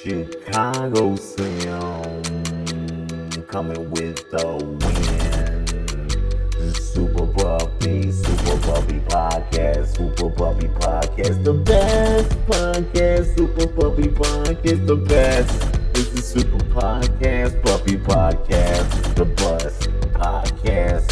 Chicago Slim coming with the win. Super Puppy Podcast, the best podcast, Super Puppy Podcast, the best. This is Super Puppy Podcast, the best podcast.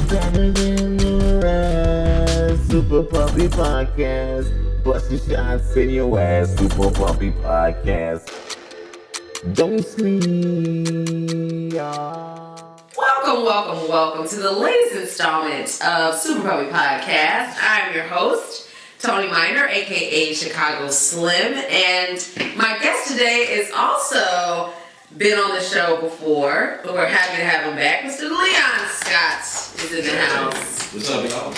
Better than the rest, Super Puppy Podcast. Bust your shots in your ass, Super Puppy Podcast. Don't sleep, y'all. Welcome to the latest installment of Super Puppy Podcast. I'm your host, Tony Miner, aka ChicagoSlim, and my guest today is also been on the show before, but we're happy to have him back. Mr. Leon Scott is in the house. What's up, y'all?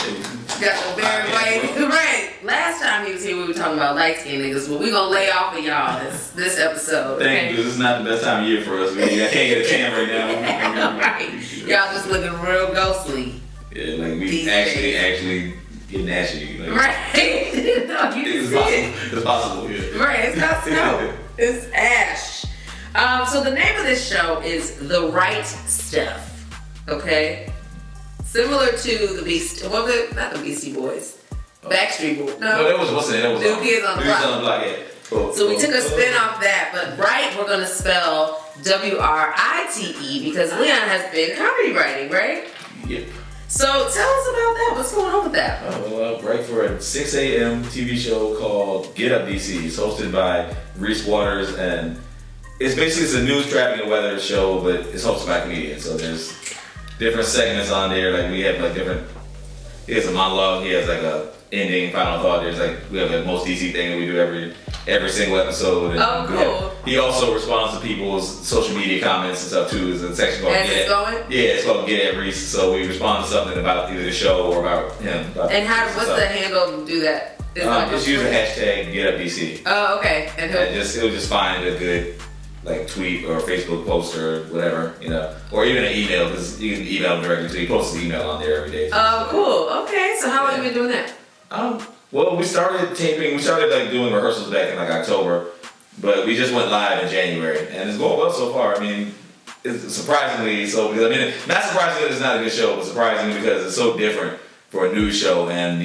Got the very white. Right. Last time he was here, we were talking about light skinned niggas, but we're going to lay off of y'all this episode. Thank you. This is not the best time of year for us. I can't get a tan right now. Right. Y'all just looking real ghostly. Yeah, like we actually getting ashy. Like, right. No, you it's possible. Yeah. Right. It's not snow. It's ash. So the name of this show is The Right Stuff. Okay? Similar to the Beastie, well, not the Beastie Boys, Backstreet Boys. No, that was what's the name? That was New Kids on the Block. Yeah. Cool. So we took a spin off that, but right, we're gonna spell W-R-I-T-E because Leon has been comedy writing, right? Yep. So tell us about that. What's going on with that? Right for a 6 a.m. TV show called Get Up DC. It's hosted by Reese Waters, and it's a news, traffic, and weather show, but it's hosted by comedians. So there's different segments on there. Like we have like different. He has a monologue. He has like a ending, final thought. There's like we have the most DC thing that we do every single episode. And oh, cool. He also responds to people's social media comments and stuff too. There's a section called Get. It's going? Yeah, it's called Get at Reese. So we respond to something about either the show or about him. And what's the handle to do that? Just use the hashtag Get Up DC. Oh, okay. And he'll just find a good like tweet or Facebook post or whatever, or even an email, because you can email him directly too. He posts his email on there every day. Oh, cool. Okay, so how long have you been doing that? Well, we started taping. We started like doing rehearsals back in like October, but we just went live in January, and it's going well so far. I mean, it's surprisingly so. Because not surprisingly, it's not a good show, but surprisingly because it's so different for a news show, and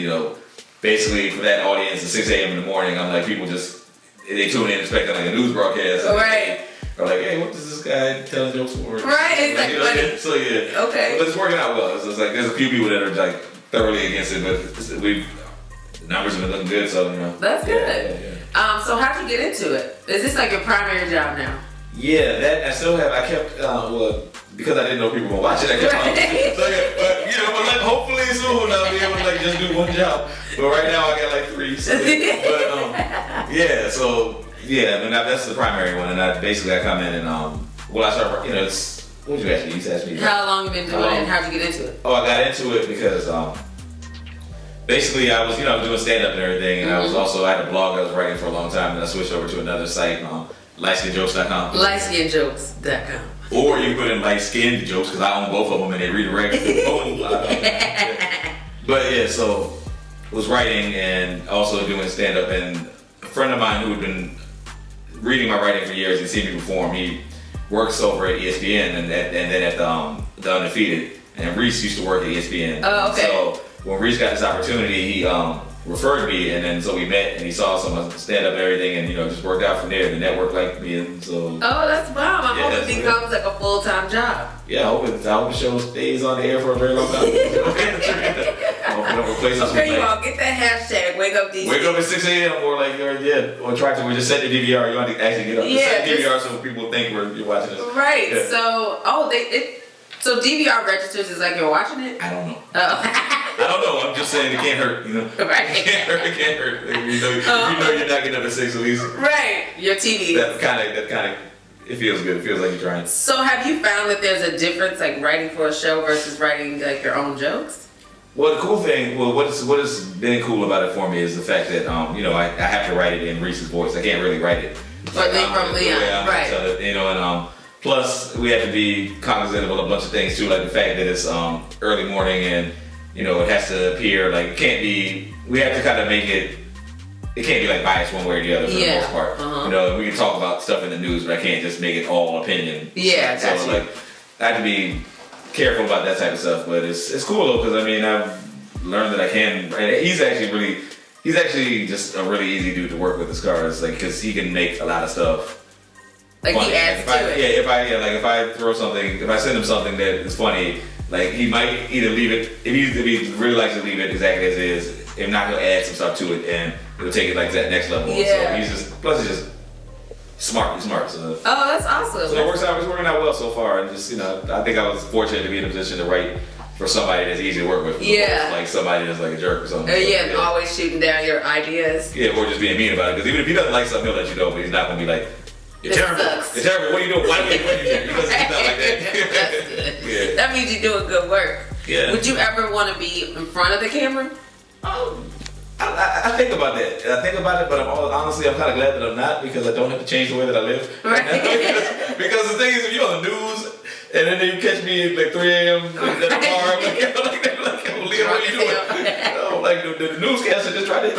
basically for that audience at 6 a.m. in the morning, I'm like people just they tune in expecting like a news broadcast. Right. Or like, hey, what does this guy telling jokes for? Right, exactly. So yeah. Okay. But it's working out well. So it's like there's a few people that are like thoroughly against it, but the numbers have been looking good. So That's good. Yeah. So how'd you get into it? Is this like your primary job now? Yeah, that I still have. I kept because I didn't know people were watching. I kept on. But like hopefully soon I'll be able to like just do one job. But right now I got like 3. So, that's the primary one, and I come in and I start. It's what did you ask me? You asked me. How long you been doing it, and how'd you get into it? Oh, I got into it because basically I was doing stand up and everything, and I had a blog I was writing for a long time, and I switched over to another site, lightskinjokes.com. Lightskinjokes.com. Or you put in light skinned jokes because I own both of them and they redirect. But yeah, so I was writing and also doing stand up, and a friend of mine who had been reading my writing for years and seen me perform, he works over at ESPN and then at the Undefeated, and Reese used to work at ESPN. Oh, okay. So when Reese got this opportunity, he referred me, and then so we met, and he saw some stand up and everything, and just worked out from there. The network liked me, and so. Oh, that's bomb! I hope it becomes like a full time job. Yeah, I hope the show stays on the air for a very long time. Okay, you all get that hashtag. Wake up DC. Wake up at 6 a.m. or try to. We just set the DVR. You want to actually get up. Set the DVR so people think you're watching this. Right. Yeah. So DVR registers is like you're watching it. I don't know. Oh. I don't know. I'm just saying it can't hurt. Right. It can't hurt. You know you're not getting up at 6 at least. Right. Your TV. That kind of. It feels good. It feels like you're trying. So have you found that there's a difference, like writing for a show versus writing like your own jokes? Well, the cool thing, what has been cool about it for me is the fact that I have to write it in Reese's voice. I can't really write it. From Leon, right? And plus we have to be cognizant of a bunch of things too, like the fact that it's early morning and it has to appear like it can't be. We have to kind of make it it can't be like biased one way or the other for the most part. You know, we can talk about stuff in the news, but I can't just make it all opinion. Yeah, so like I have to be careful about that type of stuff. But it's cool though, because I mean I've learned that I can. And he's actually just a really easy dude to work with as far as like, because he can make a lot of stuff. Like funny. he adds like to it. If I throw something, if I send him something that is funny, like he might either leave it, if he really likes to leave it exactly as it is, if not he'll add some stuff to it and he'll take it like to that next level. Yeah. So he's just smart. He's smart. So. Oh, that's awesome. So it's working out well so far, and just I think I was fortunate to be in a position to write for somebody that's easy to work with. Like somebody that's like a jerk or something. And always shooting down your ideas. Yeah, or just being mean about it. Because even if he doesn't like something, he'll let you know, but he's not gonna be like, "You're terrible. Sucks. You're terrible. What are you doing? Why do you do that?" Because he's not like that. That's good. Yeah. That means you're doing good work. Yeah. Would you ever want to be in front of the camera? I think about that. I think about it, but honestly, I'm kind of glad that I'm not, because I don't have to change the way that I live. Right. because the thing is, if you're on the news and then you catch me at like 3 a.m. at the bar, Leon, what are you doing? Like the newscaster just tried to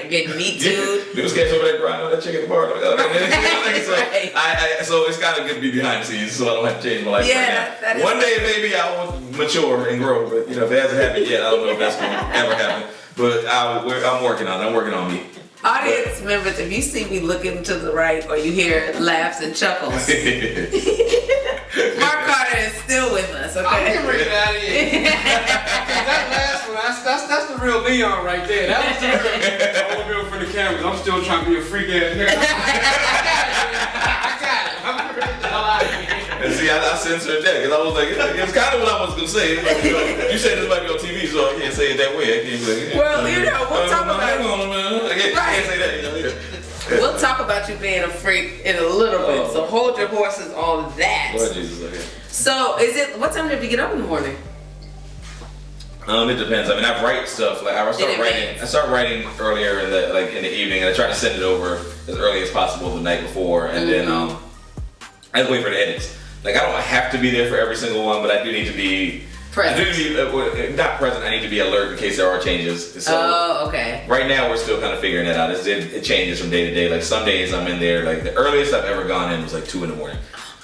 Get me too. Newscaster over there crying on that chick at the bar. So it's kind of good to be behind the scenes, so I don't have to change my life right now. One day maybe I will mature and grow, but if it hasn't happened yet, I don't know if that's going to ever happen. But I'm working on it. I'm working on me. Audience members, if you see me looking to the right or you hear laughs and chuckles, Mark Carter is still with us, okay? I'm getting ready to get out of here. That last one, that's the real Leon right there. That was the real. I won't do it for the cameras. I'm still trying to be a freak ass nigga. I got it. I'm ready to get out of here. And see, I censored that because I was like, it's kind of what I was gonna say. Like, you said this might be on TV, so I can't say it that way. I can't be like, well, we'll talk about I can't say that. We'll talk about you being a freak in a little bit. So hold your horses on that. Lord Jesus, okay. So what time did you get up in the morning? It depends. I mean, I write stuff. Like I start writing earlier in the evening, and I try to send it over as early as possible the night before, and then I just wait for the edits. Like I don't have to be there for every single one, but I do need to be present. I do need to be, not present. I need to be alert in case there are changes. So okay. Right now we're still kind of figuring that out. It changes from day to day. Like some days I'm in there. Like the earliest I've ever gone in was like 2 a.m.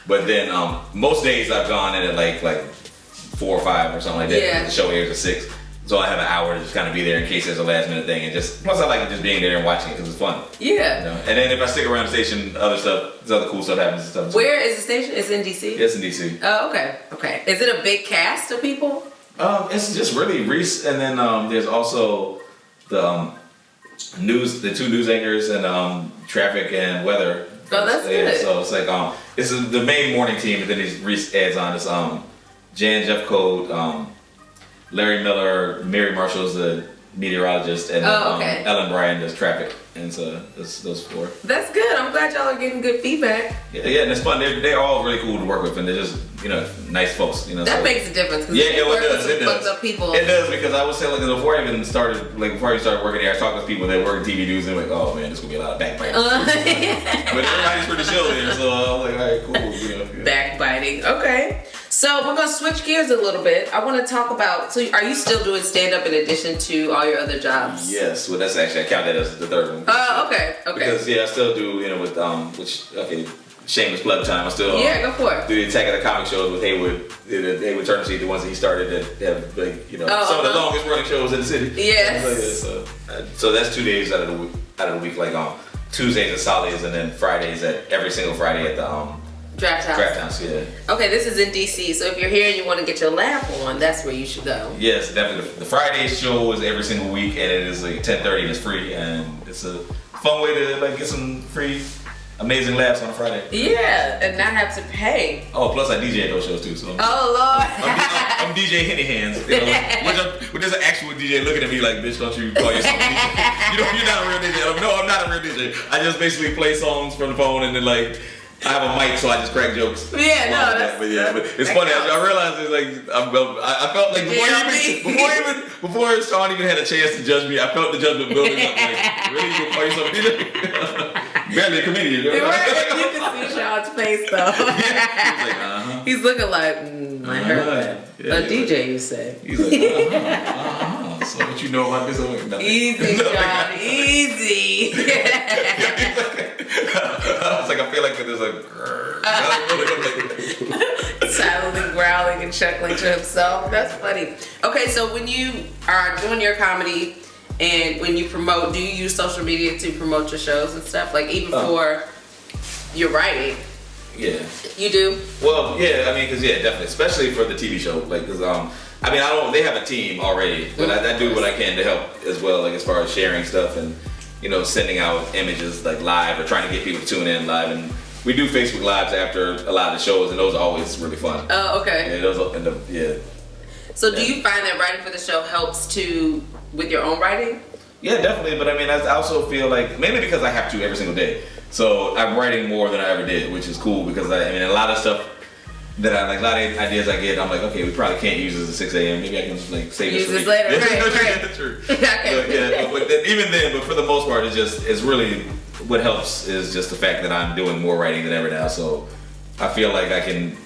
But then most days I've gone in at like 4 or 5 or something like that. Yeah. The show airs at 6. So I have an hour to just kind of be there in case there's a last minute thing, and plus I like just being there and watching it because it's fun. Yeah. And then if I stick around the station, other cool stuff happens and stuff. Where is the station? It's in DC? Yes, in DC. Oh, okay. Is it a big cast of people? It's just really Reese, and then there's also the the 2 news anchors and traffic and weather. Oh, that's good. So it's like it's the main morning team, and then Reese adds on this Jan Jeffcoat, Larry Miller, Mary Marshall's the meteorologist, and Ellen Bryan does traffic, and so those 4. That's good. I'm glad y'all are getting good feedback. Yeah, and it's fun. They're all really cool to work with, and they're just nice folks. That makes a difference. Yeah, it does. Up people. It does, because I was saying before I even started working there, I talked with people that work in TV news, and they're like, oh man, there's gonna be a lot of backbiting. But everybody's pretty chill there, so I was like, all right, cool. Backbiting. Okay. So we're gonna switch gears a little bit. I want to talk about. So, are you still doing stand-up in addition to all your other jobs? Yes. Well, that's actually I count that as the 3rd one. Oh, okay. Because I still do with shameless plug time. I still go for it. Do the Attack of the Comic shows with Haywood. The Haywood Turnseed, the ones that he started that have some of the longest running shows in the city. Yes. So that's 2 days out of the week, like Tuesdays at Solly's, and then Fridays every single Friday at the Draft House. Yeah. Okay, this is in DC, so if you're here and you want to get your laugh on, that's where you should go. Yes, definitely. The Friday show is every single week, and it is like 10:30, and it's free, and it's a fun way to get some free, amazing laughs on a Friday. Yeah, and not have to pay. Oh, plus I DJ at those shows too, so. Oh Lord. I'm DJ Henny Hands. Which there's an actual DJ looking at me like, bitch, don't you call yourself a DJ? You're not a real DJ. No, I'm not a real DJ. I just basically play songs from the phone, and then I have a mic, so I just crack jokes. Yeah, no, but it's funny. I realized it's like I felt like before Sean even had a chance to judge me, I felt the judgment building up. Like, really, you call yourself a DJ? barely a comedian. You can see Sean's face though. He was like, He's looking like, I heard that. Yeah, a DJ, you say. He's like, So what you know about this? I'm like, nothing. Easy, Sean, easy. I was like, I feel like there's Silently growling and chuckling to himself. That's funny. Okay, so when you are doing your comedy and when you promote, do you use social media to promote your shows and stuff? Like even for your writing? Yeah. You do? Well, yeah, I mean, because, definitely. Especially for the TV show. Like, because, I mean, they have a team already, but I do what I can to help as well, like as far as sharing stuff and, sending out images like live or trying to get people to tune in live. And we do Facebook Lives after a lot of the shows, and those are always really fun. Oh, okay. Yeah, those end up, So do you find that writing for the show helps with your own writing? Yeah, definitely. But I mean, I also feel like, mainly because I have to every single day. So I'm writing more than I ever did, which is cool because I mean, a lot of stuff that a lot of ideas I get, I'm like, okay, we probably can't use this at 6 a.m. Maybe I can just like save use this later. Right. Right. True. Okay. But then, even then, but for the most part, it's really what helps is just the fact that I'm doing more writing than ever now. So I feel like I can,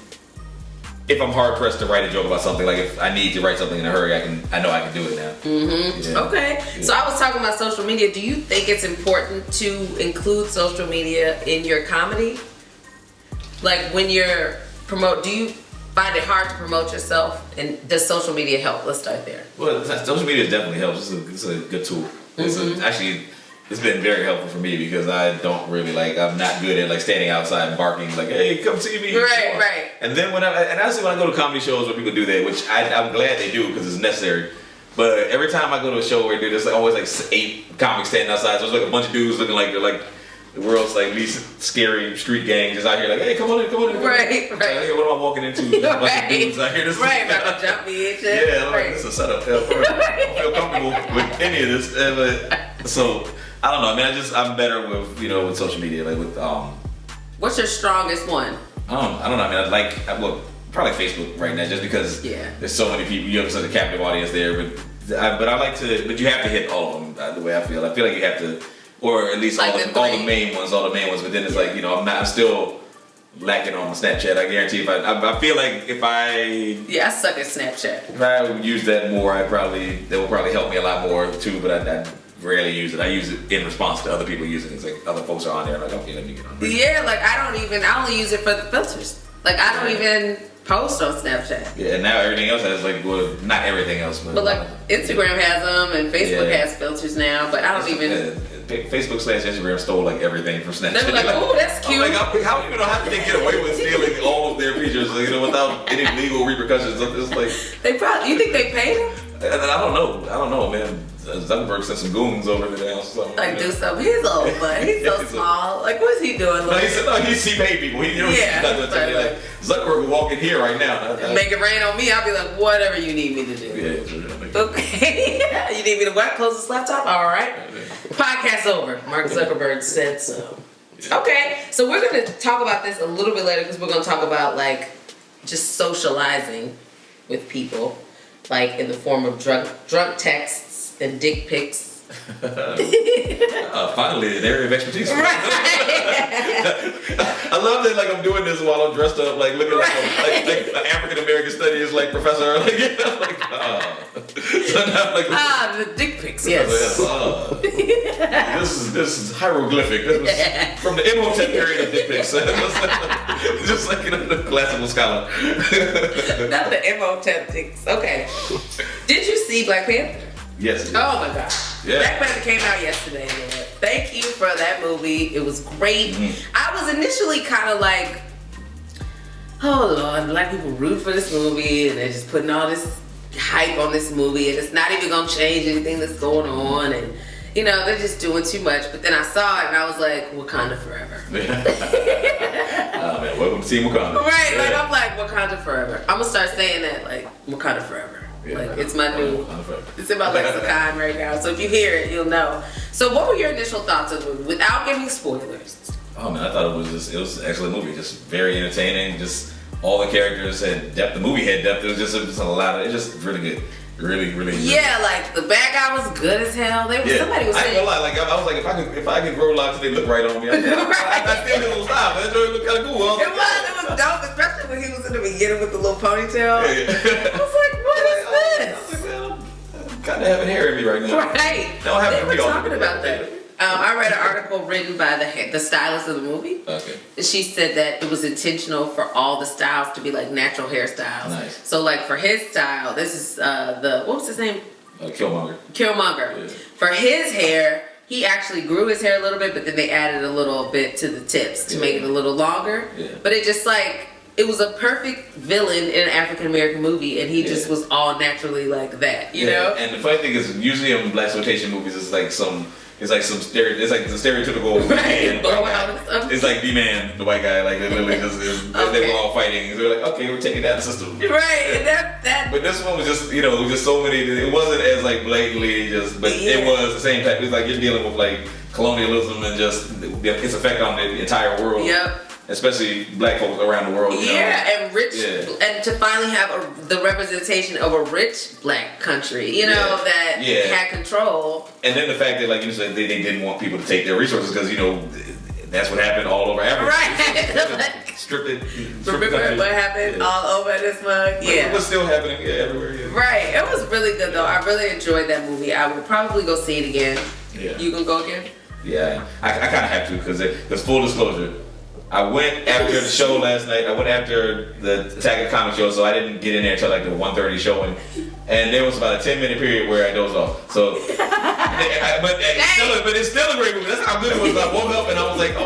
if I'm hard pressed to write a joke about something, like if I need to write something in a hurry, I know I can do it now. Mm-hmm. Yeah. Okay. Yeah. So I was talking about social media. Do you think it's important to include social media in your comedy? Like when you're do you find it hard to promote yourself? And does social media help? Let's start there. Well, social media definitely helps. It's a good tool. Mm-hmm. It's been very helpful for me because I don't really I'm not good at standing outside and barking like, hey, come see me. Right. And then when I go to comedy shows where people do that, which I'm glad they do because it's necessary. But every time I go to a show where there's always 8 comics standing outside, so it's a bunch of dudes looking like they're like the world's least scary street gang just out here like, hey, come on in. Right. Hey, what am I walking into? A bunch of dudes out here. About to jump me and shit. Yeah, it's a setup. I don't feel comfortable with any of this. So I don't know. I mean, I'm better with with social media, with What's your strongest one? I don't know. I mean, probably Facebook right now, just because there's so many people. You have such a captive audience there, but I like to. But you have to hit all of them. The way I feel like you have to, or at least all the main ones. But then it's I'm still lacking on Snapchat. I guarantee I feel like if I I suck at Snapchat. If I would use that more, that would probably help me a lot more too. But I rarely use it. I use it in response to other people using it. It's like other folks are on there. I'm like, okay, let me get on. Yeah, I only use it for the filters. I don't even post on Snapchat. Yeah, and now everything else has not everything else, but Instagram has them and Facebook has filters now. But I don't even. Facebook/Instagram stole everything from Snapchat. They're like, oh, that's cute. I'm like, how even know how did they get away with stealing all of their features, without any legal repercussions? It's like they probably. You think they paid them? And I don't know, man. Zuckerberg sent some goons over there or something. Do something. He's old, but he's so small. What's he doing? He paid people. Zuckerberg will walk in here right now. Make it rain on me. I'll be like, whatever you need me to do. Okay. You need me to what? Close this laptop? All right. Podcast over. Mark Zuckerberg said so. Okay. So we're going to talk about this a little bit later because we're going to talk about just socializing with people, in the form of drunk texts and dick pics. Finally, an area of expertise. Right. I love that. I'm doing this while I'm dressed up, looking like an African American studies professor. The dick pics. Yes. This is hieroglyphic. This was from the Imhotep period of dick pics. Just the classical scholar. Not the Imhotep pics. Okay. Did you see Black Panther? Yes. Oh my gosh. Yeah. Black Panther came out yesterday, man. Thank you for that movie. It was great. Mm-hmm. I was initially kind of like, oh Lord, black people root for this movie and they're just putting all this hype on this movie and it's not even gonna change anything that's going on and they're just doing too much. But then I saw it and I was like, Wakanda forever. Oh man, welcome to Team Wakanda. Right, I'm like Wakanda forever. I'm gonna start saying that Wakanda forever. It's my new, it's in my lexicon right now. So if you hear it, you'll know. So what were your initial thoughts of the movie without giving spoilers? Oh man, I thought it was an excellent movie. Just very entertaining. Just all the characters had depth. The movie had depth. It was just a lot of, it's just really good. Really. Yeah, like the bad guy was good as hell. Somebody was I ain't saying. gonna lie. Like I was like, if I could grow locks, they look right on me. I still get a little style, but that joint look kind of cool. It was dope, especially when he was in the beginning with the little ponytail. Yeah. I was like, what is this? I'm kind of having hair in me right now. Right. Don't have They to were be all talking about that. I read an article written by the stylist of the movie. Okay. She said that it was intentional for all the styles to be like natural hairstyles. Nice. So like for his style, this is what was his name? Killmonger. Killmonger. Yeah. For his hair, he actually grew his hair a little bit, but then they added a little bit to the tips to make it a little longer. Yeah. But it just like, it was a perfect villain in an African American movie, and he just was all naturally like that, you know? And the funny thing is, usually in black exploitation movies, it's like the stereotypical man. Blowout and stuff. It's like B-Man, the white guy, like they literally just they were all fighting. So they're like, okay, we're taking down the system. Right, and that. But this one was just, it was just so many. It wasn't as like blatantly but it was the same type. It's like you're dealing with like colonialism and just its effect on the entire world. Yep. Especially black folks around the world. You know? And rich, and to finally have the representation of a rich black country, that had control. And then the fact that, like you said, they didn't want people to take their resources because that's what happened all over Africa. Right. Stripped it. Remember what happened all over this mug? Yeah. It was still happening everywhere. Yeah. Right. It was really good though. I really enjoyed that movie. I will probably go see it again. Yeah. You gonna go again? Yeah. I kind of have to because full disclosure, I went after the show last night. I went after the Attack of the Comic show, so I didn't get in there until like the 1:30 showing. And there was about a 10-minute period where I dozed off. So, but it's still a great movie. That's how good it was. I woke up and I was like, I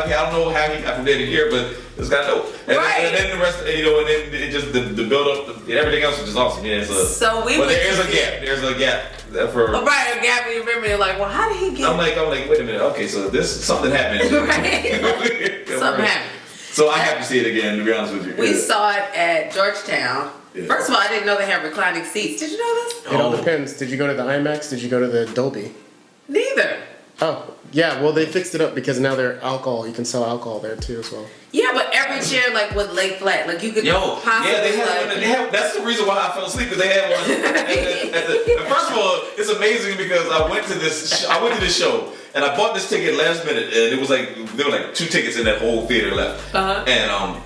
don't know how he got from there to here, but it's got dope. And then the rest, and then it just the build up and everything else was just awesome. Yeah, but there is a gap. There's a gap for. Right, a gap. You remember? You're like, well, how did he get? I'm like, wait a minute. Okay, so something happened. Right. Something happened. So I have to see it again, to be honest with you. We saw it at Georgetown. Yeah. First of all, I didn't know they had reclining seats. Did you know this? It all depends. Did you go to the IMAX? Did you go to the Dolby? Neither. Oh, yeah. Well, they fixed it up because now they're alcohol. You can sell alcohol there too as well. Yeah, but every chair would lay flat. Like you could possibly. Yeah, they have. That's the reason why I fell asleep because they had one. And first of all, it's amazing because I went to this show and I bought this ticket last minute and it was like there were like 2 tickets in that whole theater left. Uh-huh. And I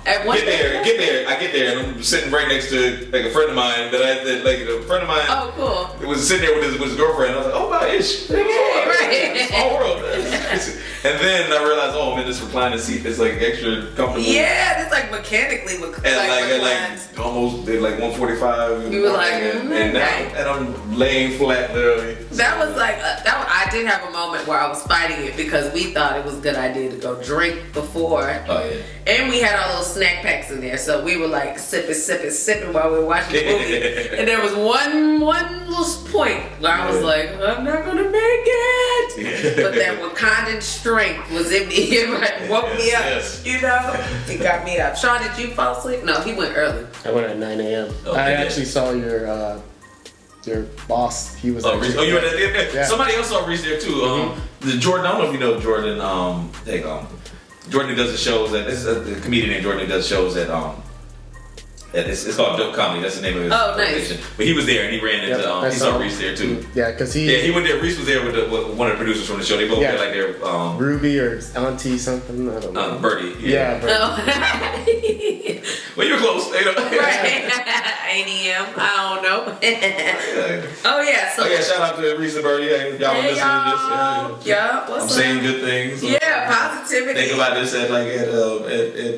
get there and I'm sitting right next to like a friend of mine Oh, cool. It was sitting there with his girlfriend. I was like, oh my ish. Right. Small world. And then I realized, oh man, this reclining seat is like extra comfortable. Yeah, it's like mechanically and almost did like 145. You were like, and I'm laying flat literally. That was like I did have a moment where I was fighting it because we thought it was a good idea to go drink before. Oh yeah. And we had our little snack packs in there, so we were like sipping while we were watching the movie. And there was one little point where I was like, I'm not gonna make it. But that Wakandan strength was in me. It like woke me up. Yes. It got me up. Sean, did you fall asleep? No, he went early. I went at 9 a.m. Okay. I actually saw your boss. He was. You were there? Yeah. Somebody else saw Reese there too. The Jordan. I don't know if you know Jordan. Jordan does the shows at. This is a comedian named Jordan who does shows at it's called Dope Comedy. That's the name of his organization. But he was there and he ran into. He saw Reese there too. Yeah, because he went there. Reese was there with one of the producers from the show. They both had like their Ruby or Auntie something. I don't know. Birdie. Yeah. Birdie. Oh. Well, you were close. Right. ADM. I don't know. Oh yeah. So shout out to Reese and Birdie. Y'all listening to this. Yeah. I'm saying good things. Yeah, positivity. Think about this at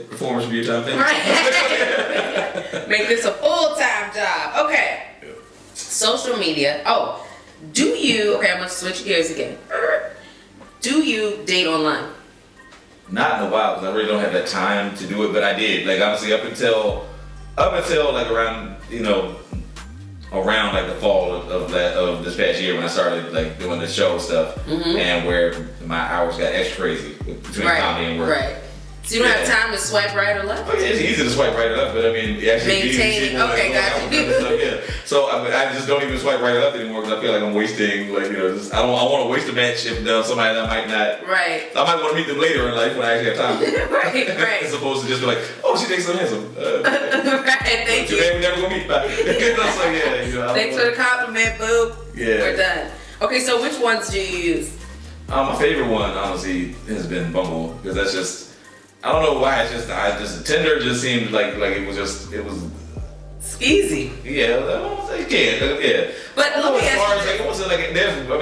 performance review time. Right. Make this a full-time job. Okay. Yeah. Social media. Oh, I'm going to switch gears again. Do you date online? Not in a while because I really don't have that time to do it, but I did. Like honestly, up until like around like the fall of this past year when I started like doing the show stuff, and where my hours got extra crazy between comedy and work. Right. So you don't have time to swipe right or left? Oh, yeah, it's easy to swipe right or left, but I mean, actually Maintaining. Okay, got you. Yeah. So I just don't even swipe right or left anymore because I feel like I'm wasting, like, I want to waste a match if somebody that I might not. Right. I might want to meet them later in life when I actually have time. right. As opposed to just be like, oh, she thinks I'm handsome. right. Thank you. Today we never gonna meet back. So yeah, Thanks for the compliment, boo. Yeah. We're done. Okay, so which ones do you use? My favorite one, honestly, has been Bumble because that's just. I don't know why. It's just Tinder just seemed like it was skeezy. Yeah. Yeah. But let me ask you. It wasn't like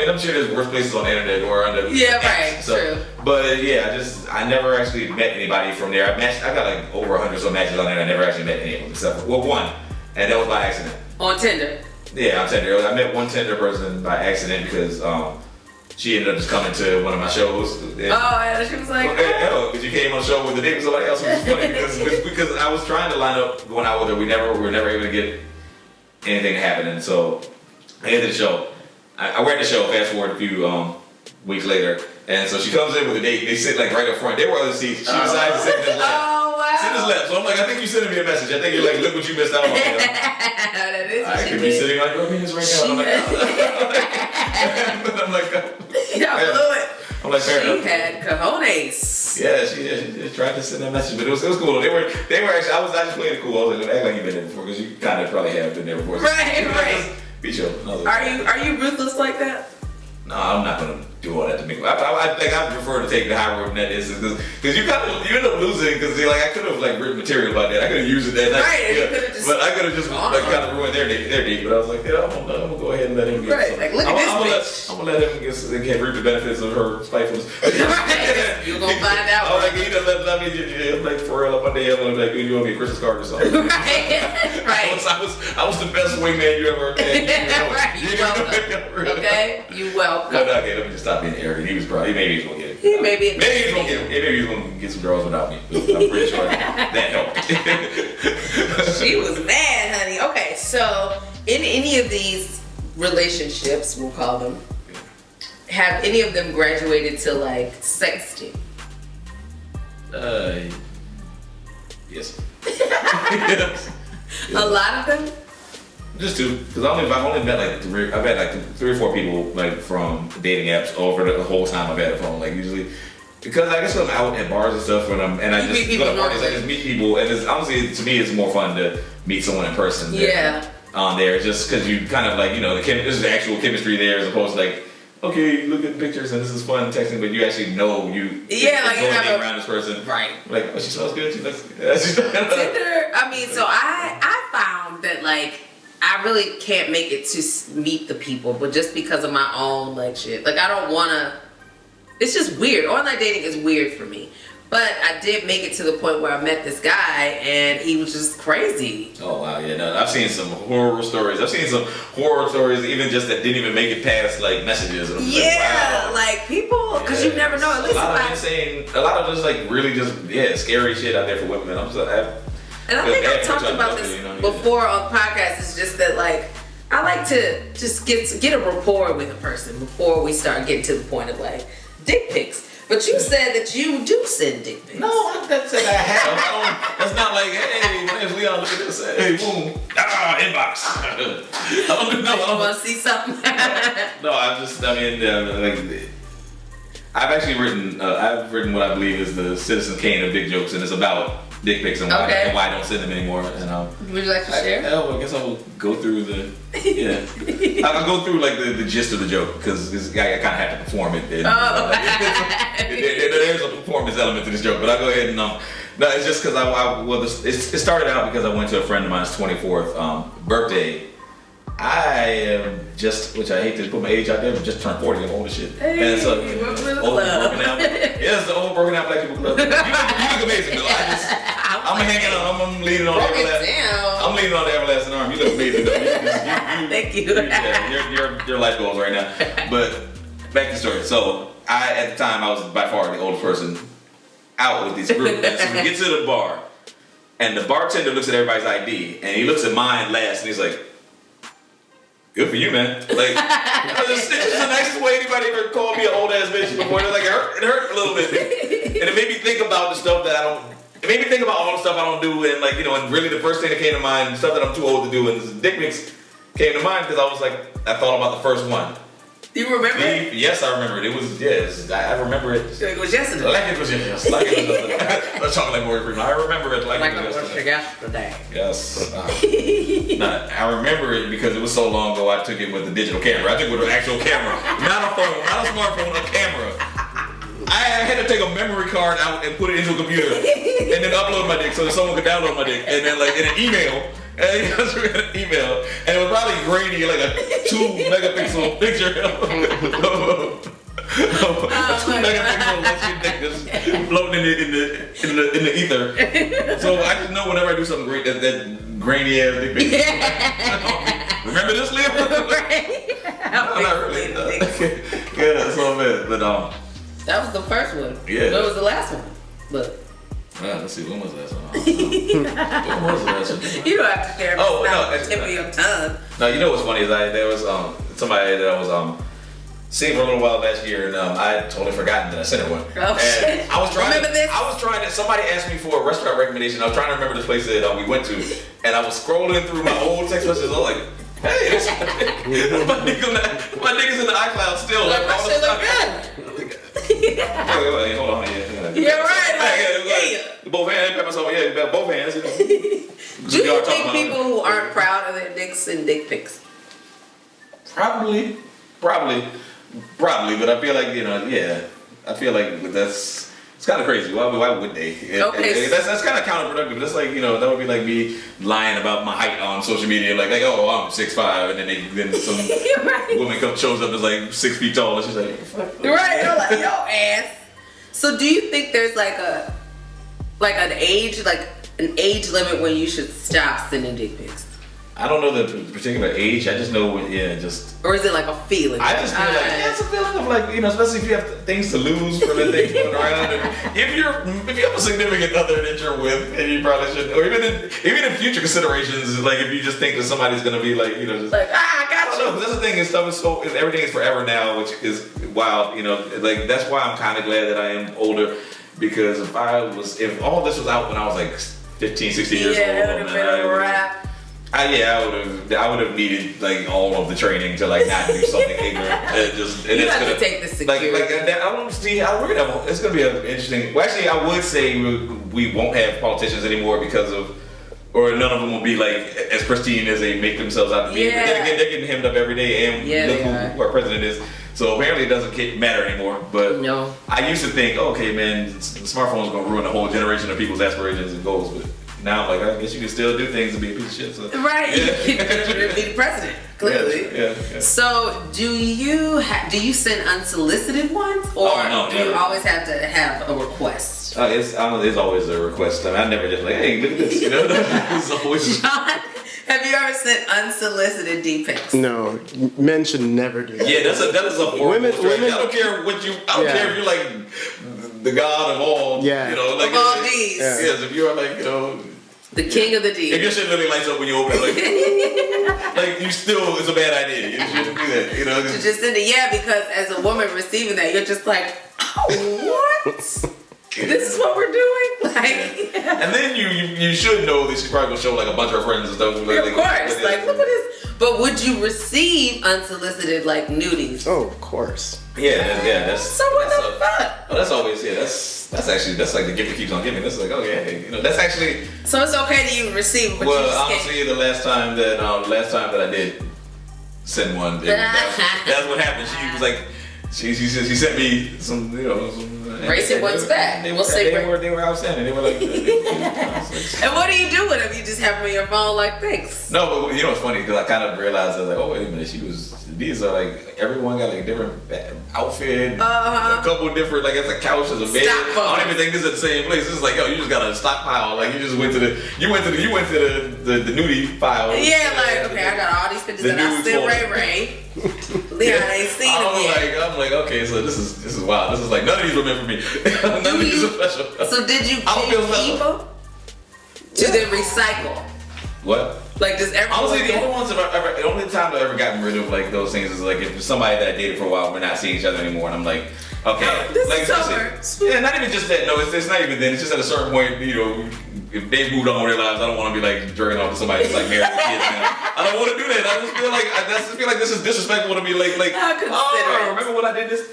I'm sure there's worse places on the internet or on the right. So, true. But yeah, I never actually met anybody from there. I got like over 100 some matches on there. I never actually met any of them except for one, and that was by accident. On Tinder. Yeah, on Tinder. I met one Tinder person by accident because she ended up just coming to one of my shows. And she was like, because you came on the show with the date with somebody else, which was funny because I was trying to line up going out with her. We were never able to get anything to happen, and so I ended the show. I went to the show. Fast forward a few weeks later, and so she comes in with a date. They sit like right up front. There were other seats. She decides to sit in this lap. Sit in this lap. So I'm like, I think you're sending me a message. I think you're like, look what you missed out on. That is I could be sitting on your penis right now. I'm like, I'm like, fair enough. She had cojones. Yeah, she tried to send that message, but it was cool. They were actually. I was just playing it cool. I was like, act like you've been there before because you kind of probably have been there before. Right. Be chill. Are you ruthless like that? No, I'm not gonna do all that to make. I think I prefer to take the high road in that instance because you end up losing because I could have like written material about that. I could have used it that night. Right. But I could have just like kind of ruined their date. But I was like, yeah, I'm gonna go ahead and let him get. Right. Like look at this bitch. I'm gonna let him get reap the benefits of her spitefulness. Right. You're gonna find out. I'm like, let me like for real. One day I'm gonna be like, you want me a Christmas card or something? Right. I was the best wingman you ever had. Right. You welcome. Okay. You welcome. Okay, let me just stop being arrogant. Maybe he's gonna get it. Maybe he's gonna get some girls without me. I'm pretty sure that helped. She was mad, honey. Okay, so in any of these relationships, we'll call them, have any of them graduated to like sexting? Yes. A lot of them? Just two, because I've only met like I've had like 3 or 4 people like from dating apps over the whole time I've had a phone. Like usually, because I guess I'm out at bars and stuff and I just go to parties, I just meet people, and it's honestly to me it's more fun to meet someone in person. There, just because you kind of like this is the actual chemistry there as opposed to like. Okay, you look at the pictures and this is fun texting, but you actually know you. Yeah, like you have around this person, right? Like, oh, she smells good. She looks. Tinder. I mean, so I found that like. I really can't make it to meet the people, but just because of my own like shit. Like I don't wanna. It's just weird. Online dating is weird for me. But I did make it to the point where I met this guy and he was just crazy. Oh wow, yeah, no, I've seen some horror stories. I've seen some horror stories even just that didn't even make it past like messages. And yeah, like people, because you never know. At least a lot of just like really just scary shit out there for women. I'm just and I think I've talked about this before on podcasts. It's just that like I like to just get a rapport with a person before we start getting to the point of like dick pics. But you said that you do send dick pics. No, that's I have. That's not like, hey, my name's Leon. Look at this. Hey, boom. Inbox. I don't do no. You want to see something? No, I've actually written. I've written what I believe is the Citizen Kane of dick jokes, and it's about dick pics and why I don't send them anymore. And would you like to share? I guess I will go through I'll go through like the gist of the joke because I kind of have to perform it. And, there's a performance element to this joke, but I'll go ahead and no, it's just because it started out because I went to a friend of mine's 24th birthday. I am which I hate to put my age out there, but just turned 40. I'm old as shit. Hey, and so, welcome to the club. It's the old broken out black people club. You look amazing though. I'm hanging on. I'm leaning on the everlasting. I'm leaning on the everlasting arm. You look amazing though. Thank you. Your life goals right now. But back to the story. So at the time I was by far the oldest person out with this group. And so we get to the bar, and the bartender looks at everybody's ID, and he looks at mine last, and he's like, "Good for you, man." Like, this is the nicest way anybody ever called me an old ass bitch before. Like, it hurt a little bit. it made me think about the stuff that I don't. It made me think about all the stuff I don't do, and like and really the first thing that came to mind, stuff that I'm too old to do, and dick pics came to mind because I was like, I thought about the first one. Do you remember it? Yes, I remember it. It was I remember it. It was yesterday. Like it was yesterday. Like it was yesterday. Let's talk like Morgan Freeman. I remember it like it was yesterday. Yes. I remember it because it was so long ago. I took it with a digital camera. I took it with an actual camera, not a phone, not a smartphone, a camera. I had to take a memory card out and put it into a computer, and then upload my dick so that someone could download my dick, and then like in an email. And it was in an email, and it was probably grainy, like a 2-megapixel picture of a 2-megapixel lesbian dick just floating in the ether. So I just know whenever I do something great, that grainy ass dick pic. Remember this, Leo? No, not really. Yeah, that's all bad. But that was the first one. Yeah. What was the last one? Look. Let's see, when was that song? When was that song? You don't have to share. Oh, no, tip of your tongue. No, you know what's funny is there was somebody that I was seeing for a little while last year, and I had totally forgotten that I sent her one. Oh shit! I was trying. Remember this? I was trying to. Somebody asked me for a restaurant recommendation. I was trying to remember this place that we went to, and I was scrolling through my old text messages. I was like, "Hey, this my niggas in the iCloud still." Like, my shit look good. Wait, hold on. You're right. Both hands. Pat myself. Yeah, both hands. Do you think people who aren't proud of their dicks send dick pics? Probably, but I feel like I feel like it's kind of crazy. Why would they? Okay. That's kind of counterproductive. That's like that would be like me lying about my height on social media, like oh I'm 6'5", and then some woman shows up as like 6 feet tall, and she's like, right, you're like yo ass. So do you think there's an age limit when you should stop sending dick pics? I don't know the particular age. I just know or is it like a feeling? I just feel like it's a feeling of like especially if you have things to lose for the things going around. And if you have a significant other that you're with, and you probably should, or even in future considerations, like if you just think that somebody's gonna be like just like I got you. That's the thing is stuff is everything is forever now, which is wild. Like that's why I'm kind of glad that I am older, because if all this was out when I was like 15, 16 years old, it would have been a wrap. I would have needed like all of the training to like not do something ignorant. You have to take the security. I don't see. It's gonna be an interesting. Well, actually, I would say we won't have politicians anymore or none of them will be like as pristine as they make themselves out to be. Yeah. But then again, they're getting hemmed up every day, and look who our president is. So apparently, it doesn't matter anymore. But no. I used to think, okay, man, the smartphone's gonna ruin a whole generation of people's aspirations and goals, but. Now I'm like, I guess you can still do things and be a piece of shit. So. Right, you can be the president, clearly. Yeah. So, do you send unsolicited ones, or do you always have to have a request? It's always a request. I never just like, hey, look at this. It's always. John, have you ever sent unsolicited D-pics? No, men should never do that. Yeah, that is a horrible women. I don't care what you. I don't care if you're like the god of all. Yeah. Like of all D's. Yeah. Yes, if you're like the king of the D's. If your shit literally lights up when you open it, like you still, it's a bad idea. You shouldn't do that. To just send it, because as a woman receiving that, you're just like, oh, what? This is what we're doing? Like, and then you should know that she's probably gonna show like a bunch of her friends and stuff. Of course. Like, look at this. But would you receive unsolicited like nudies? Oh, of course. Yeah. That's so what the fuck? Oh, that's always that's like the gift that keeps on giving. That's like that's actually. So it's okay to you receive. But well, honestly, the last time that I did send one, that's what happened. She was like, she sent me some racing ones back. They were outstanding. They were like. And what do you do with them? You just have them on your phone like thanks. No, but it's funny because I kind of realized I was like, oh wait a minute, these are like everyone got like a different outfit, a couple different it's a couch, there's a bed. I don't even think this is the same place. This is like you just got a stockpile. Like you just went to the nudie file. Yeah, okay, I got all these pictures that I sent Ray. Leon ain't seen them yet. I'm like, okay, so this is wild. This is like none of these were meant for me. None of these are special. So did you keep them? Do they recycle? What? Like does everyone? Honestly, the only time I've ever gotten rid of like those things is like if somebody that I dated for a while we're not seeing each other anymore, and I'm like, okay, this is over. Yeah, not even just that. No, it's not even then. It's just at a certain point, you know, if they moved on with their lives, I don't want to be like jerking off to somebody who's like married with kids now. I don't want to do that. I just feel like this is disrespectful to be like How considerate. remember when I did this?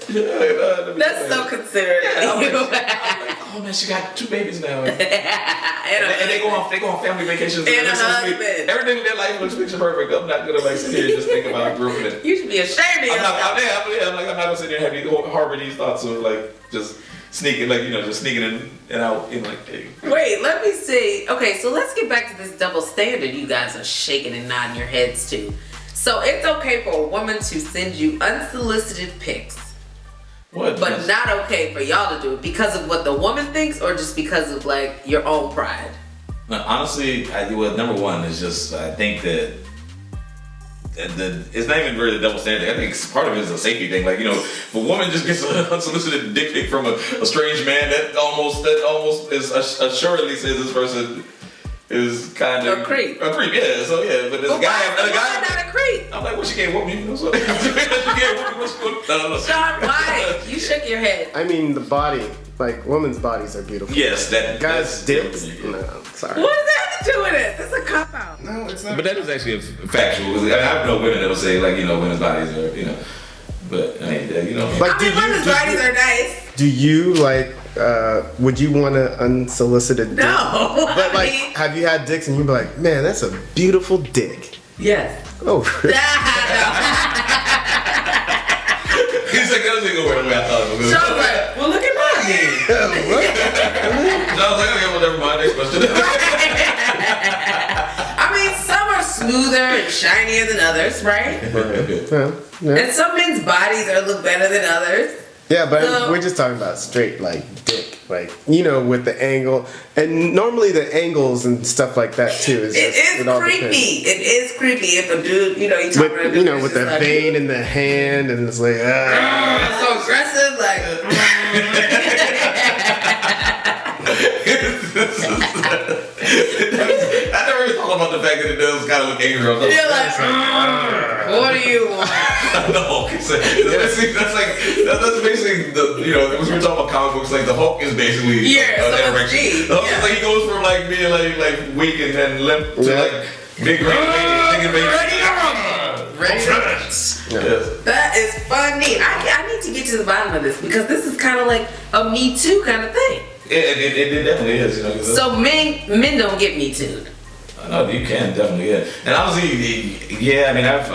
That's so considerate. Yeah, I'm like, oh man, she got 2 babies now. And they go on family vacations. And a husband. Everything in their life looks picture perfect. I'm not gonna like sit here and just think about grouping it. You should be ashamed of yourself. I'm not gonna sit here and have these harbor these thoughts of like just sneaking, like, you know, just sneaking in and out in like, hey. Wait, let me see. Okay, so let's get back to this double standard you guys are shaking and nodding your heads to. So it's okay for a woman to send you unsolicited pics, What? but not okay for y'all to do it because of what the woman thinks, or just because of like your own pride? No, honestly, number one is just I think that it's not even really the double standard. I think part of it is a safety thing. Like, you know, if a woman just gets an unsolicited dick pic from a strange man, that almost is assuredly says this person is kind of a creep. A creep, yeah. So yeah, but this guy, not a creep. I'm like, well, she can't whoop me. So, she can't whoop me. What's going on? No. Sean, why? You shook your head. I mean, the body, like women's bodies are beautiful. Yes, guys' dicks. Yeah. No, sorry. What does that have to do with it? That's a cop out. No, it's not. But that is actually factual. I mean, I know women that will say, like, you know, women's bodies are, you know, but I mean, you know. Like, Women's bodies are nice. Do you like? Would you want an unsolicited dick? No. But like, have you had dicks and you'd be like, man, that's a beautiful dick. Yes. Oh, really? He's like, that doesn't go where I thought it was. Sean's like, well, look at mine. I was like, okay, well, never mind. Next question. I mean, some are smoother and shinier than others, right? Yeah. And some men's bodies look better than others. Yeah, but So- we're just talking about straight, like, dick. Like, you know, with the angle. And normally the angles and stuff like that, too. Is It just, is all creepy. depends. It is creepy if a dude, you know, you talk With, about a dude you know, that's with the just like, vein in the hand, and it's like, so aggressive, like. I never really thought about the fact that it does kind of look angry. You're like, what do you want? No, that's basically the, you know, when we were talking about comic books, like the Hulk is basically so it's G. The Hulk is like, he goes from like being like weak and then limp to like big red Ready? Yes. That is funny. I need to get to the bottom of this because this is kind of like a Me Too kind of thing. It definitely is, you know. So men don't get Me Too'd. No, you can definitely, yeah. And honestly, yeah, I mean, I've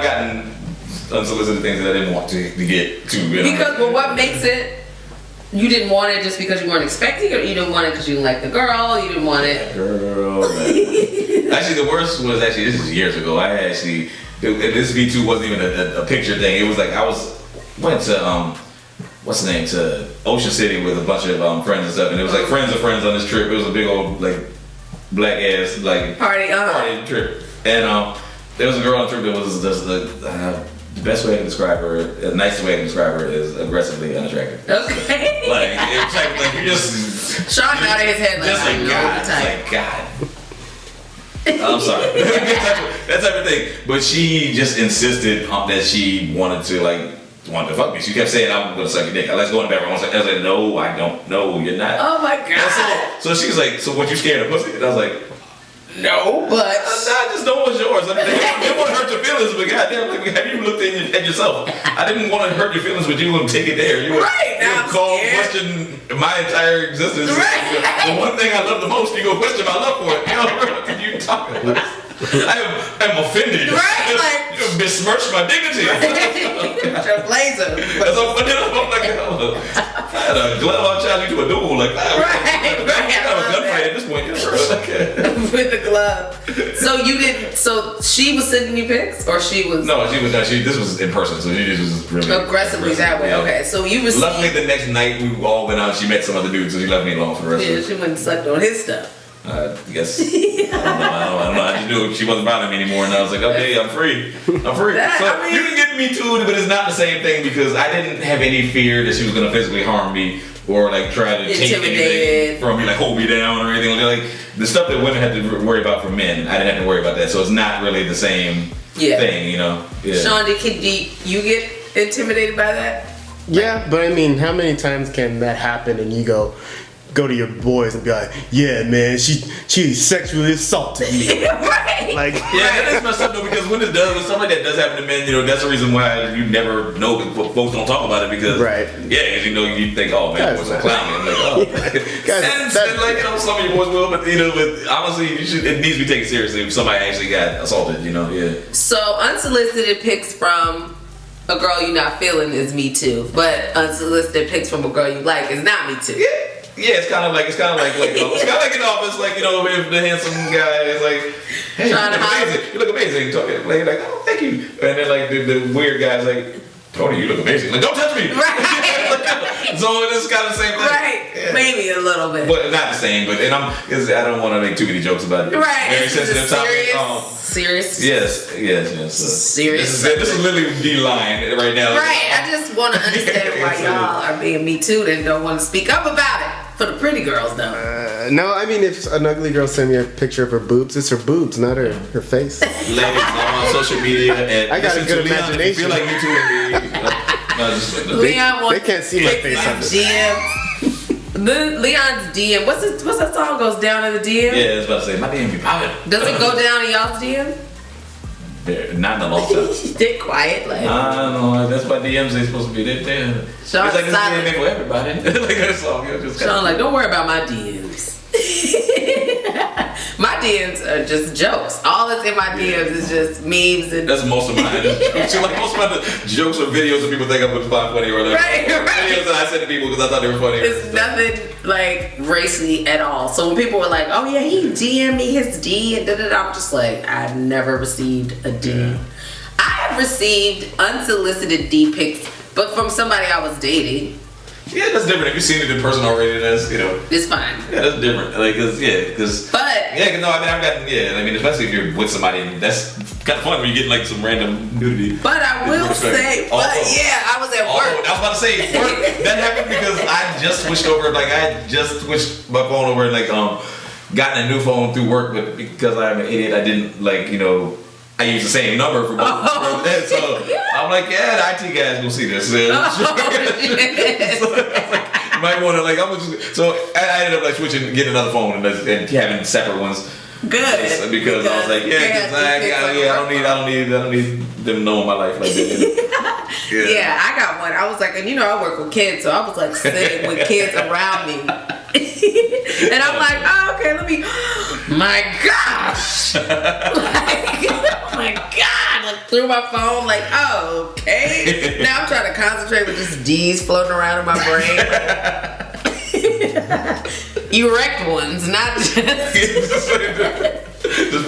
gotten unsolicited things that I didn't want to get to. You know? Because, well, what makes it? You didn't want it just because you weren't expecting it, or you didn't want it because you didn't like the girl. You didn't want it. Girl, man. Actually, the worst was this is years ago. This V2 wasn't even a picture thing. It was like went to what's the name, to Ocean City with a bunch of friends and stuff, and it was like friends of friends on this trip. It was a big old like black ass like Party trip, and there was a girl on the trip that was just the best way I can describe her, the nicest way I can describe her is aggressively unattractive. Okay. Like it's like you just Sean nodded his head like, just like I know God, the it's type. like God. I'm sorry. that type of thing. But she just insisted that she wanted to fuck me. She kept saying, I'm gonna suck your dick. Let's go in the bedroom. I was like, no, I don't. No, you're not. Oh my God. So she was like, so what, you scared of pussy? And I was like, no, but I just know what's yours. I mean, I didn't want to hurt your feelings, but goddamn, like, have you looked at yourself? I didn't want to hurt your feelings, but you wouldn't take it there. You would question my entire existence. Right. The one thing I love the most, you go question my love for it. You know, what are you talking about? I am offended. Right, like, you besmirched my dignity. your blazer. I'm like, I had a glove. I challenged you to a duel. Like, Right. a gunfight at this point. With the glove. So you didn't. So she was sending you pics, or she was? No, she was not. This was in person, so she just was really aggressively that way. Yeah. Okay, so you was. Luckily, the next night we all went out. She met some other dudes, so she left me alone for the rest of Yeah, it. she went and sucked on his stuff. I guess. I don't know. I just knew she wasn't bothering me anymore, and I was like, okay, I'm free. You can get me too, but it's not the same thing because I didn't have any fear that she was gonna physically harm me or like try to take anything from me, like hold me down or anything. Like the stuff that women had to worry about for men, I didn't have to worry about that. So it's not really the same thing, you know. Yeah. Sean, did you get intimidated by that? Yeah, but I mean, how many times can that happen and you go to your boys and be like, yeah, man, she sexually assaulted me. Right. Like, Yeah, that is messed up though, because when something like that does happen to men, that's the reason why you never know, folks don't talk about it, because Right. Yeah, because you think, oh man, boys will clown me. I'm like, oh. and like, some of your boys will, but but honestly, it needs to be taken seriously if somebody actually got assaulted. Yeah. So unsolicited pics from a girl you're not feeling is me too, but unsolicited pics from a girl you like is not me too. Yeah, it's kind of like in the office, like if the handsome guy is like, hey, you look amazing, like, oh, thank you, and then like the weird guy's like, Tony, you look amazing, like, don't touch me. Right. So it's kind of the same thing. Right. Yeah. Maybe a little bit, but not the same. But I don't want to make too many jokes about it. Right. Very sensitive topic. Serious. Yes. Serious. This is literally the line right now. Right. I just want to understand why y'all are being me too and don't want to speak up about it. For the pretty girls, though. No, I mean, if an ugly girl send me a picture of her boobs, it's her boobs, not her face. Ladies, on social media, and I got a good Leon, imagination. Feel like you two and me. No, just like, Leon they can't see my face on this. DM. Leon's DM. What's that song? Goes down in the DM. Yeah, I was about to say my DM be popping. Does it go down in y'all's DM? Not in a long time. They're quiet, like. I don't know. That's why DMs ain't supposed to be. They're it's Sean's like this silent. DM for everybody. Like that's all. Just Sean, like, don't worry about my DMs. My DMs are just jokes. All that's in my DMs is just memes and. That's most of mine. So like most of my jokes or videos that people think I would find funny, or like videos that I send to people because I thought they were funny. It's nothing like racy at all. So when people were like, "Oh yeah, he DM'd me his D," and I'm just like, I've never received a D. Yeah. I have received unsolicited D-pics, but from somebody I was dating. Yeah, that's different. If you've seen it in person already, that's it's fine. Yeah, that's different. Like, because I've gotten especially if you're with somebody, that's kind of fun when you get like some random nudity. But I will say, I was at work. I was about to say work. That happened because I just switched over. Like I just switched my phone over and like gotten a new phone through work, but because I'm an idiot, I didn't I use the same number for both. So I'm like, the IT guys will see this. So, you might want to so I ended up switching, getting another phone and having separate ones. Good. Because I was like, I don't need them knowing my life like that. Yeah, I got one. I was like, and I work with kids, so I was like sitting with kids around me. And I'm like, oh, okay, let me. My gosh! Oh my god! Through my phone, oh, okay. Now I'm trying to concentrate with just D's floating around in my brain. Erect ones, not just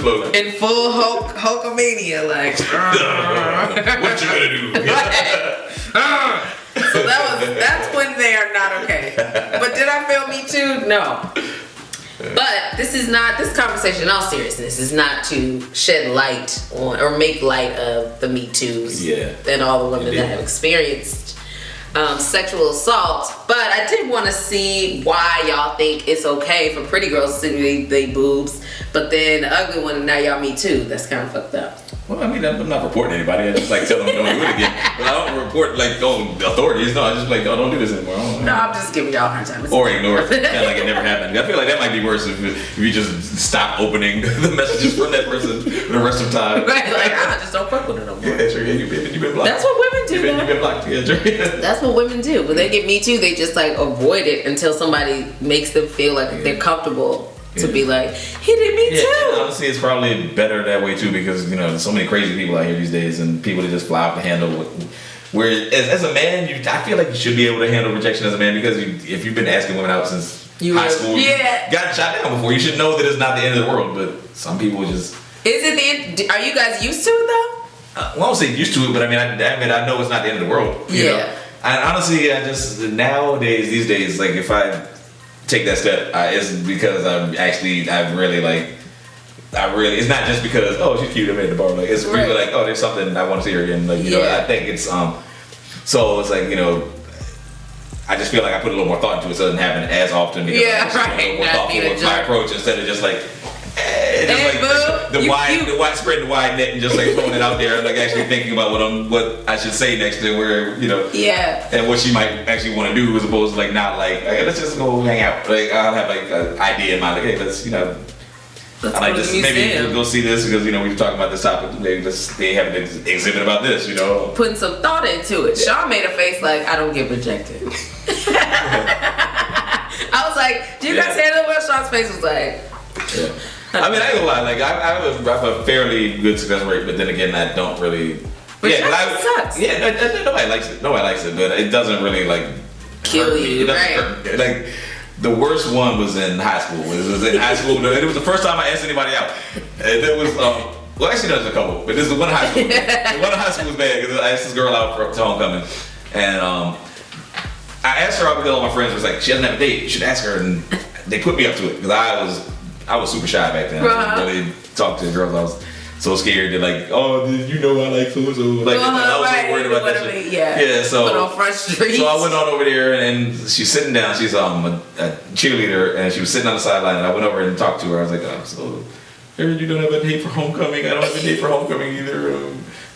floating. In full Hulkamania, what you gonna do? So that's when they are not okay. But did I feel me too? No. But this conversation in all seriousness is not to shed light on or make light of the Me Too's and all the women that have experienced sexual assault. But I did want to see why y'all think it's okay for pretty girls to see they boobs, but then the ugly one, and now y'all Me Too. That's kind of fucked up. Well, I'm not reporting anybody. I just tell them don't do it again. But I don't report authorities. No, I just don't do this anymore. No, I'm just giving y'all a hard time. Or ignore it, kind of like it never happened. I feel like that might be worse if you just stop opening the messages from that person for the rest of the time. Right, I just don't fuck with it no more. Yeah, sure. You've been blocked. That's what women do. You've been blocked. Yeah, sure. That's what women do. When they get Me Too, they just avoid it until somebody makes them feel like they're comfortable. To be like, he did me too. And honestly, it's probably better that way too because there's so many crazy people out here these days, and people that just fly off the handle. Where as a man, I feel like you should be able to handle rejection as a man because if you've been asking women out since high school, you got shot down before. You should know that it's not the end of the world. But some people just is it the end? Are you guys used to it though? Well, I don't say used to it, but I know it's not the end of the world. You know? And honestly, I just these days, if I take that step, it's because it's not just because she's cute, I made the bar, it's really there's something I want to see her again, I think it's so it's I just feel like I put a little more thought into it so it doesn't happen as often because I'm more thoughtful with my approach instead of just hey boo. wide spreading the wide net and just like throwing it out there, and like actually thinking about what I should say next to where Yeah. and what she might actually want to do as opposed to like not like hey, let's just go hang out. Like I'll have like an idea in mind like hey let's Let's I like go to this. the Maybe museum. we'll go see this because we were talking about this topic. Maybe they have an exhibit about this. Putting some thought into it. Sean made a face like I don't get rejected. I was like, do you guys hear that? What Sean's face was like. Yeah. I mean, I ain't gonna lie. Like, I have a fairly good success rate, but then again, I don't really. Rejection sucks. Yeah, nobody likes it. Nobody likes it, but it doesn't really like Kill hurt me. you, It doesn't right? hurt me. Like, the worst one was in high school. It was in high school. It was the first time I asked anybody out. And it was well, actually, there's a couple, but this is one in high school. The one in high school was bad because I asked this girl out to homecoming, and I asked her out because all my friends was like, she doesn't have a date. You should ask her, and they put me up to it because I was super shy back then. I didn't really talk to the girls. I was so scared that like, oh, I like so. Like I was so worried about that shit. Yeah. So put on Front Street. So I went on over there and she's sitting down. She's a cheerleader and she was sitting on the sideline. And I went over and talked to her. I was like, oh, so I heard you don't have a date for homecoming. I don't have a date for homecoming either.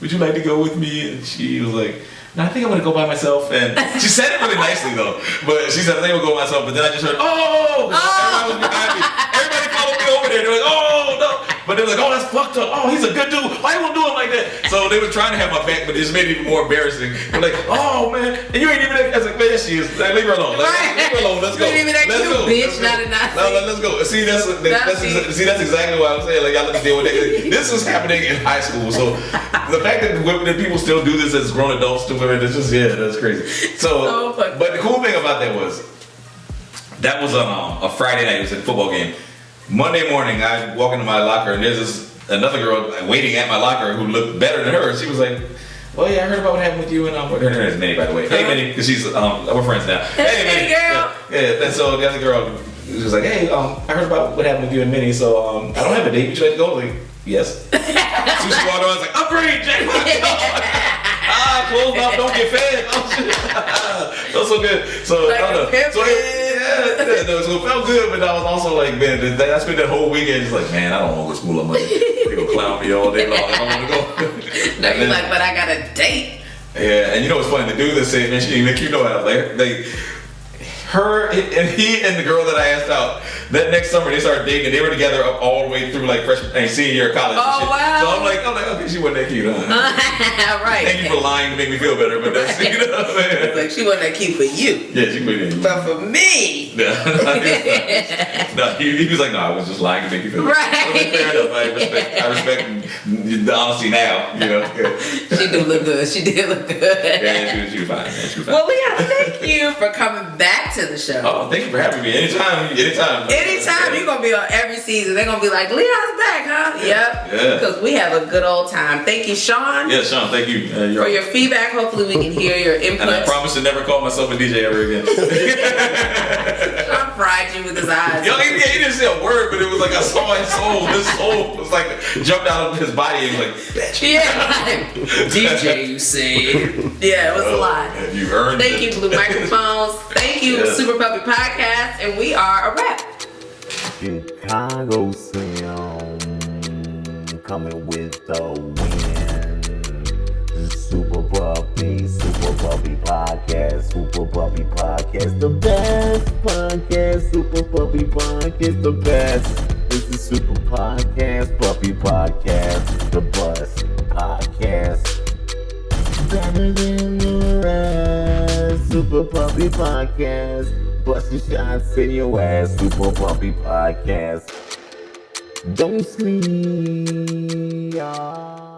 Would you like to go with me? And she was like, no, I think I'm gonna go by myself. And she said it really nicely though. But she said I think I'll go by myself. But then I just heard, oh! Everybody was behind me. Everybody followed me over there. They're like, oh no! But they're like, oh, that's fucked up. Oh, he's a good dude. Why you gonna do him like that? So they were trying to have my back, but it just made it even more embarrassing. They're like, oh man, and you ain't even that. I was like, man, she is. Like, leave her alone. Leave her alone. Let's go. You ain't even that let's cute, go. bitch. Let's go. Not Let's go. See, that's exactly what I'm saying. Like, y'all have to deal with it. This was happening in high school, so the fact that people still do this as grown adults to women, it's just that's crazy. So but the cool thing about that was on a Friday night. It was a football game. Monday morning, I walk into my locker and there's another girl waiting at my locker who looked better than her. She was like, "Oh yeah, I heard about what happened with you and her name is Minnie, by the way. Hey Minnie, because she's we're friends now. Hey Minnie, girl. Yeah. And so the other girl was like, "Hey, I heard about what happened with you and Minnie. So I don't have a date. Would you like to go?" Like, yes. So she walked on. I was like, "Upgrade, Jay." Closed mouth don't get fed. Oh shit. Felt so good. So Like I don't know. So so it felt good, but I was also like, man, I spent that whole weekend just like, man, I don't want to go to school on Monday. They gonna clown me all day long. I don't want to go. Now you're like, but I got a date. Yeah, and you know what's funny? The dude that said, man, she didn't make you know how her and he and the girl that I asked out, that next summer they started dating and they were together up all the way through like freshman and senior year of college. Oh, and shit. wow. So I'm like, okay, she wasn't that cute, huh? Right. Thank you for lying to make me feel better, but that's you know what I'm saying? Like she wasn't that cute for you. Yeah, she wasn't. But for me. No, he was like, no, I was just lying to make you feel better. Right. I'm like, fair enough. I respect the honesty now. You know. Yeah. She did look good. She did look good. Yeah, she was fine. Man. She was fine. Well, Leon, thank you for coming back to the show. Oh, thank you for having me. Anytime. Anytime you're gonna be on every season, they're gonna be like, Leon's back, huh? Yep. Yeah. Because we have a good old time. Thank you, Sean. Yeah, Sean, thank you. For your feedback. Hopefully we can hear your input. And I promise to never call myself a DJ ever again. Sean fried you with his eyes. Yo, he didn't say a word, but it was like I saw his soul. His soul was like jumped out of his body and was like, bitch. Yeah. DJ, you say. Yeah, it was a lot. And you earned Thank it. you, Blue Microphones. Thank you, Yeah. Super Puppy Podcast. And we are a wrap. Chicago Slim coming with the win. Super Puppy Podcast, Super Puppy Podcast, the best podcast, Super Puppy Podcast, the best. This is Super Podcast, Puppy Podcast, the best podcast. Better than the rest, Super Puppy Podcast. Busting shots in your ass, Super Puppy Podcast. Don't sleep, y'all.